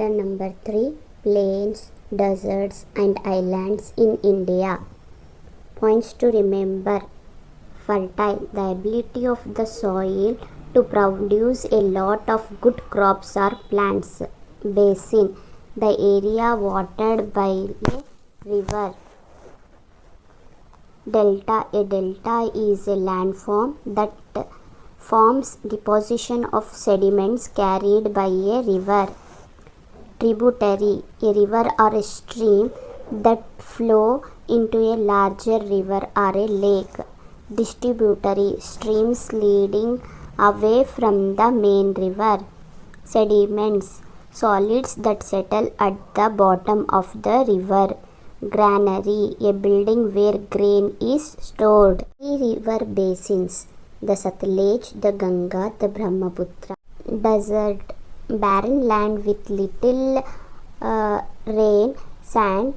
Chapter number 3, Plains, Deserts and Islands in India. Points to remember: fertile, the ability of the soil to produce a lot of good crops or plants. Basin, the area watered by a river. Delta, a delta is a landform that forms deposition of sediments carried by a river. Tributary, a river or a stream that flow into a larger river or a lake. Distributary, streams leading away from the main river. Sediments, solids that settle at the bottom of the river. Granary, a building where grain is stored. Three river basins: the Satluj, the Ganga, the Brahmaputra. Desert, barren land with little sand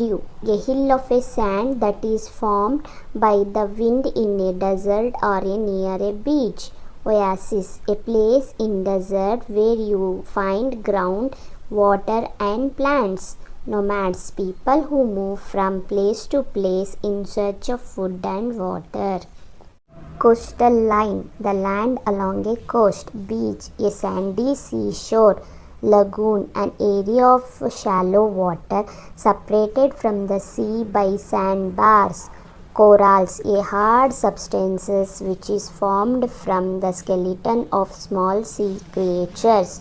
dew, a hill of a sand that is formed by the wind in a desert or near a beach. Oasis, a place in desert where you find ground, water and plants. Nomads, people who move from place to place in search of food and water. Coastal line, the land along a coast. Beach, a sandy seashore. Lagoon, an area of shallow water separated from the sea by sandbars. Corals, a hard substance which is formed from the skeleton of small sea creatures.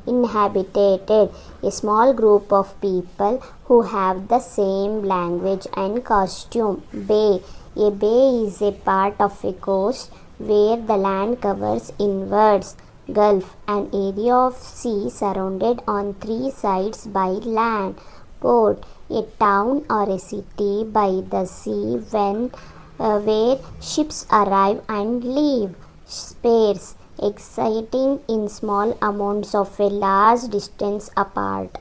Inhabited, a small group of people who have the same language and costume. Bay, a bay is a part of a coast where the land covers inwards. Gulf, an area of sea surrounded on three sides by land. Port, a town or a city by the sea where ships arrive and leave. Spares, exciting in small amounts of a large distance apart.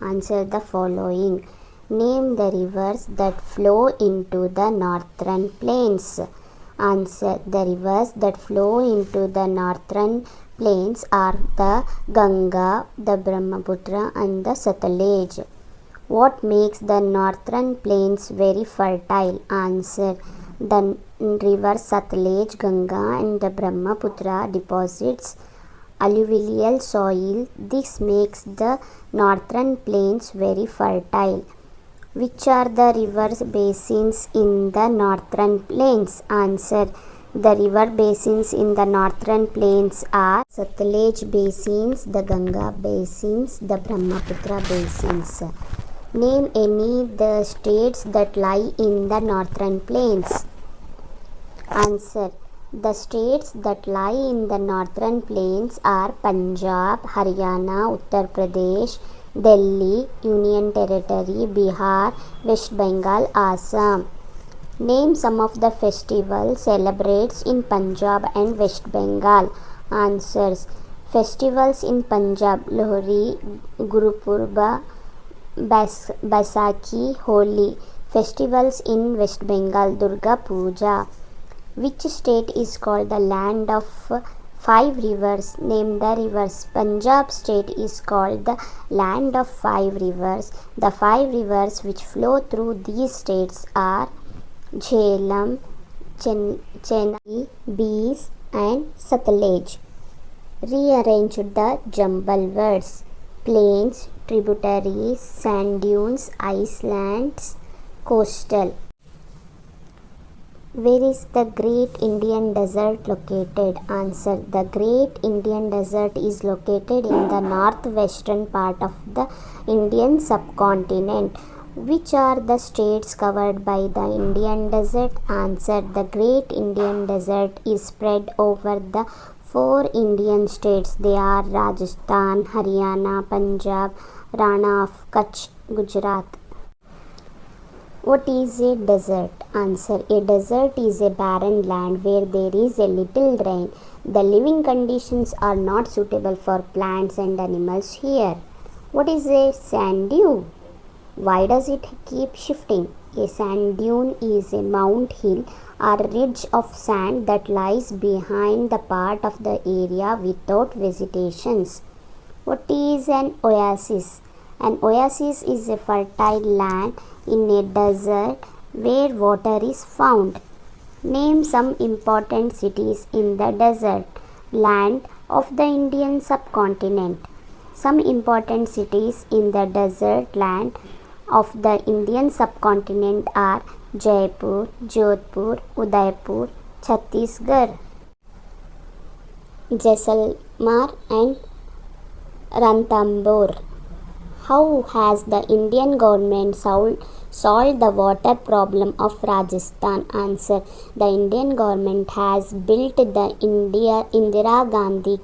Answer the following. Name the rivers that flow into the northern plains. Answer. The rivers that flow into the northern plains are the Ganga, the Brahmaputra and the Satluj. What makes the northern plains very fertile? Answer. The rivers Satluj, Ganga and the Brahmaputra deposits alluvial soil. This makes the northern plains very fertile. Which are the river basins in the northern plains? Answer. The river basins in the northern plains are Satluj basins, the Ganga basins, the Brahmaputra basins. Name any the states that lie in the northern plains. Answer. The states that lie in the northern plains are Punjab, Haryana, Uttar Pradesh, Delhi, Union Territory, Bihar, West Bengal, Assam. Name some of the festivals celebrated in Punjab and West Bengal. Answers. Festivals in Punjab: Lohri, Guru Purba, Baisakhi, Holi. Festivals in West Bengal: Durga Puja. Which state is called the land of five rivers? Name the rivers. Punjab state is called the land of five rivers. The five rivers which flow through these states are Jhelum, Chennai, Beas and Satluj. Rearrange the jumble words: plains, tributaries, sand dunes, islands, coastal. Where is the Great Indian Desert located? Answer. The Great Indian Desert is located in the northwestern part of the Indian subcontinent. Which are the states covered by the Indian Desert? Answer. The Great Indian Desert is spread over the four Indian states. They are Rajasthan, Haryana, Punjab, Rana of Kutch, Gujarat. What is a desert? Answer. A desert is a barren land where there is a little rain. The living conditions are not suitable for plants and animals here. What is a sand dune? Why does it keep shifting? A sand dune is a mount hill or ridge of sand that lies behind the part of the area without vegetations. What is an oasis? An oasis is a fertile land in a desert where water is found. Name some important cities in the desert land of the Indian subcontinent. Some important cities in the desert land of the Indian subcontinent are Jaipur, Jodhpur, Udaipur, Chhattisgarh, Jaisalmer and Ranthambore. How has the Indian government solved the water problem of Rajasthan? Answer. The Indian government has built the Indira Gandhi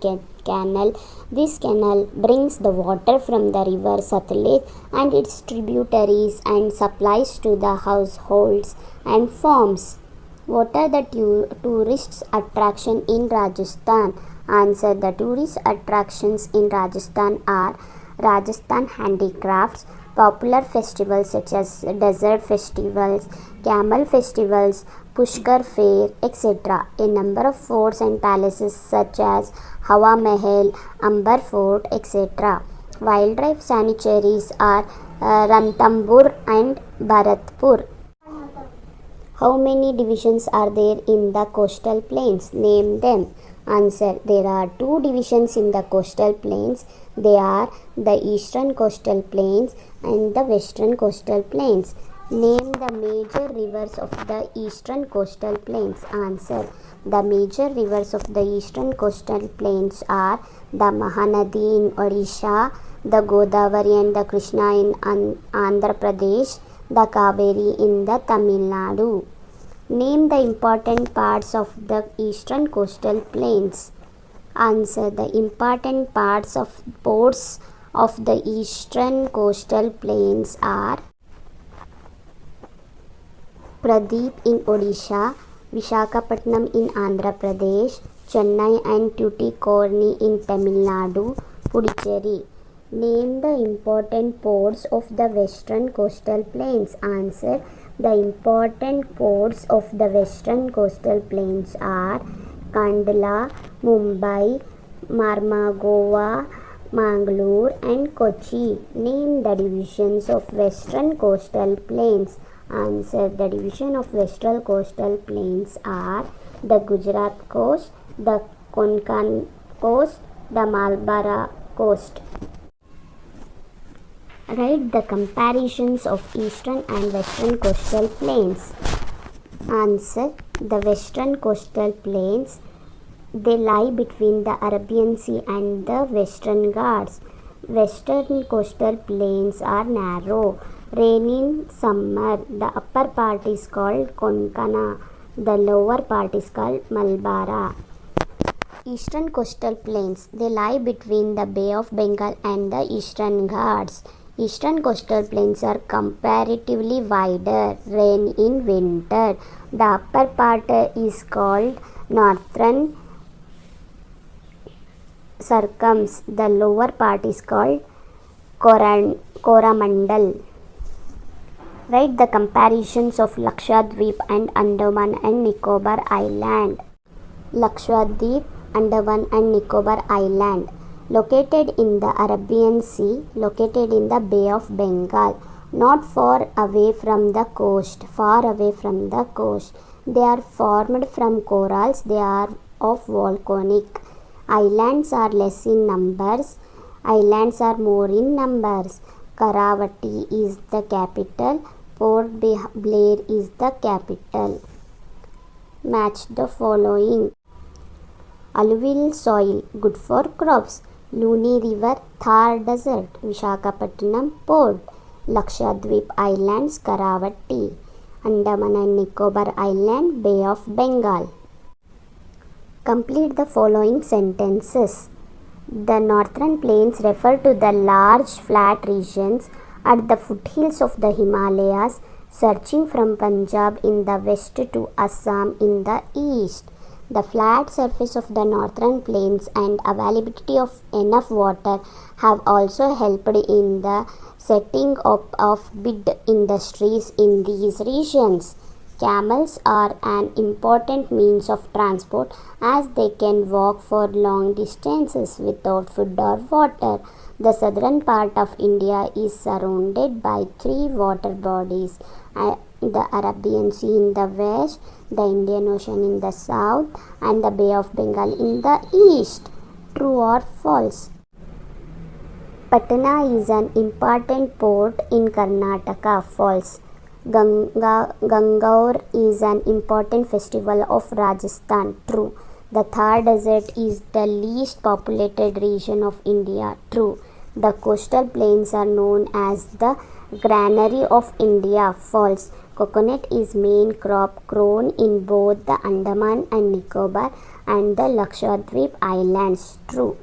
Canal. This canal brings the water from the river Satluj and its tributaries and supplies to the households and farms. What are the tourist attractions in Rajasthan? Answer. The tourist attractions in Rajasthan are Rajasthan handicrafts, popular festivals such as desert festivals, camel festivals, Pushkar fair, etc. A number of forts and palaces such as Hawa Mahal, Amber Fort, etc. Wildlife sanctuaries are Ranthambore and Bharatpur. How many divisions are there in the coastal plains? Name them. Answer. There are two divisions in the coastal plains. They are the eastern coastal plains and the western coastal plains. Name the major rivers of the eastern coastal plains. Answer. The major rivers of the eastern coastal plains are the Mahanadi in Odisha, the Godavari and the Krishna in Andhra Pradesh, the Kaveri in the Tamil Nadu. Name the important parts of the eastern coastal plains. Answer. The important parts of ports of the eastern coastal plains are Pradeep in Odisha, Visakhapatnam in Andhra Pradesh, Chennai and Tuticorin in Tamil Nadu, Puducherry. Name the important ports of the western coastal plains. Answer. The important ports of the western coastal plains are Kandla, Mumbai, Marmagao, Mangalore and Kochi. Name the divisions of western coastal plains. Answer. The division of western coastal plains are the Gujarat coast, the Konkan coast, the Malabar coast. Write the comparisons of eastern and western coastal plains. Answer. The western coastal plains, they lie between the Arabian Sea and the Western Ghats. Western coastal plains are narrow, rain in summer. The upper part is called Konkana. The lower part is called Malabar. Eastern coastal plains, they lie between the Bay of Bengal and the Eastern Ghats. Eastern coastal plains are comparatively wider, rain in winter. The upper part is called Northern Circums. The lower part is called Coromandel. Write the comparisons of Lakshadweep and Andaman and Nicobar Island. Lakshadweep, Andaman and Nicobar Island, located in the Arabian Sea, located in the Bay of Bengal, not far away from the coast, They are formed from corals. They are of volcanic. Islands are less in numbers. Islands are more in numbers. Karavati is the capital. Port Blair is the capital. Match the following. Alluvial soil, good for crops. Luni River, Thar Desert, Visakhapatnam Port, Lakshadweep Islands, Karavati, Andaman and Nicobar Island, Bay of Bengal. Complete the following sentences. The northern plains refer to the large flat regions at the foothills of the Himalayas, stretching from Punjab in the west to Assam in the east. The flat surface of the northern plains and availability of enough water have also helped in the setting up of big industries in these regions. Camels are an important means of transport as they can walk for long distances without food or water. The southern part of India is surrounded by three water bodies, the Arabian Sea in the west, the Indian Ocean in the south, and the Bay of Bengal in the east. True or false? Patna is an important port in Karnataka. False. Gangaur is an important festival of Rajasthan. True. The Thar Desert is the least populated region of India. True. The coastal plains are known as the granary of India. False. Coconut is main crop grown in both the Andaman and Nicobar and the Lakshadweep Islands. True.